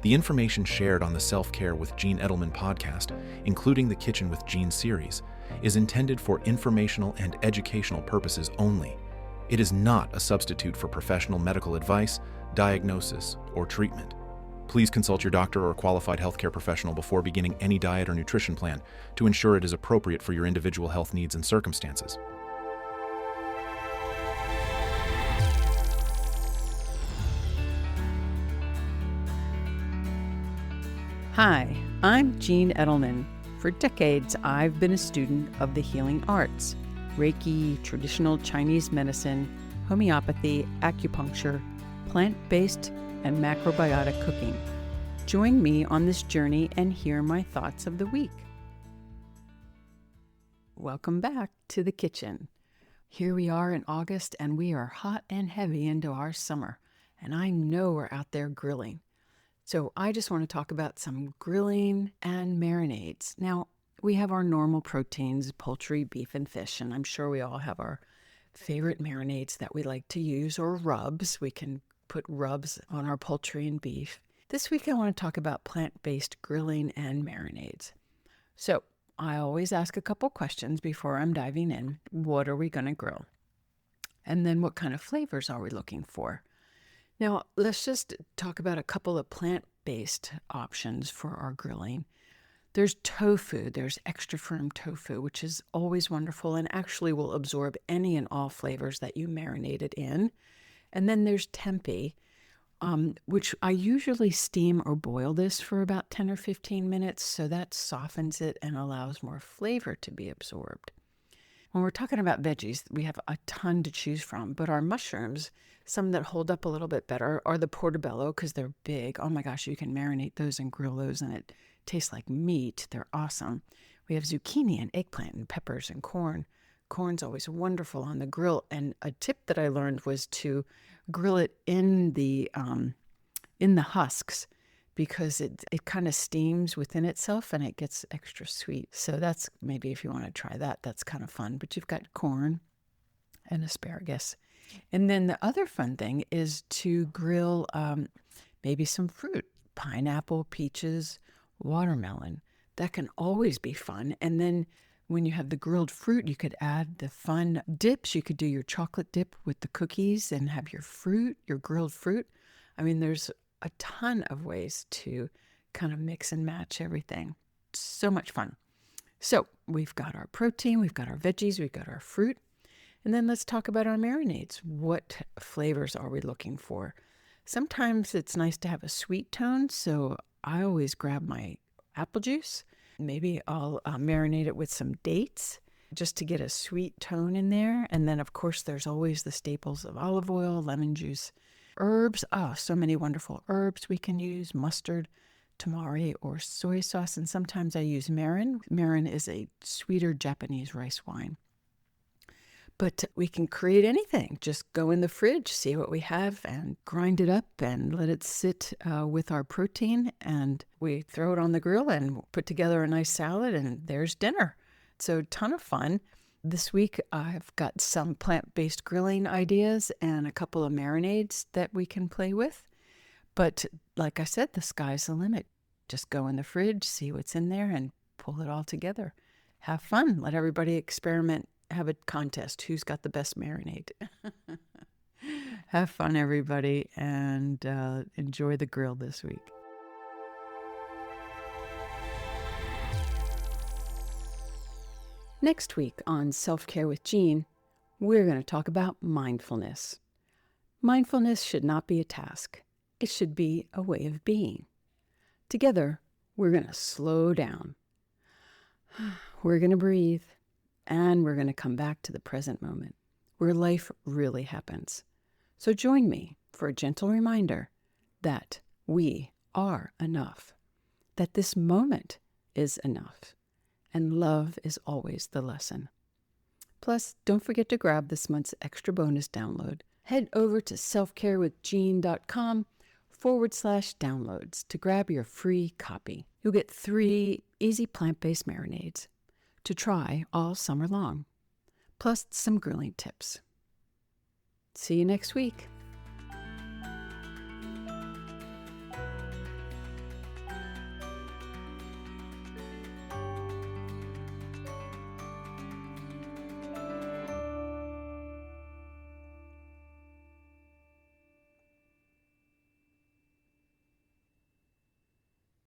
The information shared on the Self-Care with Gene Edelman podcast, including the Kitchen with Gene series, is intended for informational and educational purposes only. It is not a substitute for professional medical advice, diagnosis, or treatment. Please consult your doctor or qualified healthcare professional before beginning any diet or nutrition plan to ensure it is appropriate for your individual health needs and circumstances. Hi, I'm Gene Edelman. For decades, I've been a student of the healing arts: Reiki, traditional Chinese medicine, homeopathy, acupuncture, plant-based, and macrobiotic cooking. Join me on this journey and hear my thoughts of the week. Welcome back to the kitchen. Here we are in August, and we are hot and heavy into our summer, and I know we're out there grilling. So I just want to talk about some grilling and marinades. Now, we have our normal proteins, poultry, beef, and fish, and I'm sure we all have our favorite marinades that we like to use, or rubs. We can put rubs on our poultry and beef. This week I want to talk about plant-based grilling and marinades. So I always ask a couple questions before I'm diving in. What are we going to grill? And then what kind of flavors are we looking for? Now, let's just talk about a couple of plant-based options for our grilling. There's tofu. There's extra firm tofu, which is always wonderful and actually will absorb any and all flavors that you marinate it in. And then there's tempeh, which I usually steam or boil this for about 10 or 15 minutes, so that softens it and allows more flavor to be absorbed. When we're talking about veggies, we have a ton to choose from, but our mushrooms, some that hold up a little bit better, are the portobello because they're big. Oh my gosh, you can marinate those and grill those and it tastes like meat. They're awesome. We have zucchini and eggplant and peppers and corn. Corn's always wonderful on the grill, and a tip that I learned was to grill it in the husks, because it kind of steams within itself and it gets extra sweet. So that's maybe if you want to try that, that's kind of fun. But you've got corn and asparagus. And then the other fun thing is to grill maybe some fruit, pineapple, peaches, watermelon. That can always be fun. And then when you have the grilled fruit, you could add the fun dips. You could do your chocolate dip with the cookies and have your fruit, your grilled fruit. I mean, there's a ton of ways to kind of mix and match everything. So much fun. So we've got our protein, we've got our veggies, we've got our fruit. And then let's talk about our marinades. What flavors are we looking for? Sometimes it's nice to have a sweet tone, so I always grab my apple juice. Maybe I'll marinate it with some dates just to get a sweet tone in there. And then, of course, there's always the staples of olive oil, lemon juice, herbs. Oh, so many wonderful herbs we can use: mustard, tamari, or soy sauce. And sometimes I use mirin. Mirin is a sweeter Japanese rice wine. But we can create anything. Just go in the fridge, see what we have, and grind it up and let it sit with our protein. And we throw it on the grill and put together a nice salad, and there's dinner. So a ton of fun. This week, I've got some plant-based grilling ideas and a couple of marinades that we can play with. But like I said, the sky's the limit. Just go in the fridge, see what's in there, and pull it all together. Have fun. Let everybody experiment. Have a contest. Who's got the best marinade? Have fun, everybody, and enjoy the grill this week. Next week on Self-Care with Gene, we're going to talk about mindfulness. Mindfulness should not be a task. It should be a way of being. Together, we're going to slow down. We're going to breathe. And we're going to come back to the present moment, where life really happens. So join me for a gentle reminder that we are enough, that this moment is enough, and love is always the lesson. Plus, don't forget to grab this month's extra bonus download. Head over to selfcarewithgene.com/downloads to grab your free copy. You'll get 3 easy plant-based marinades to try all summer long, plus some grilling tips. See you next week.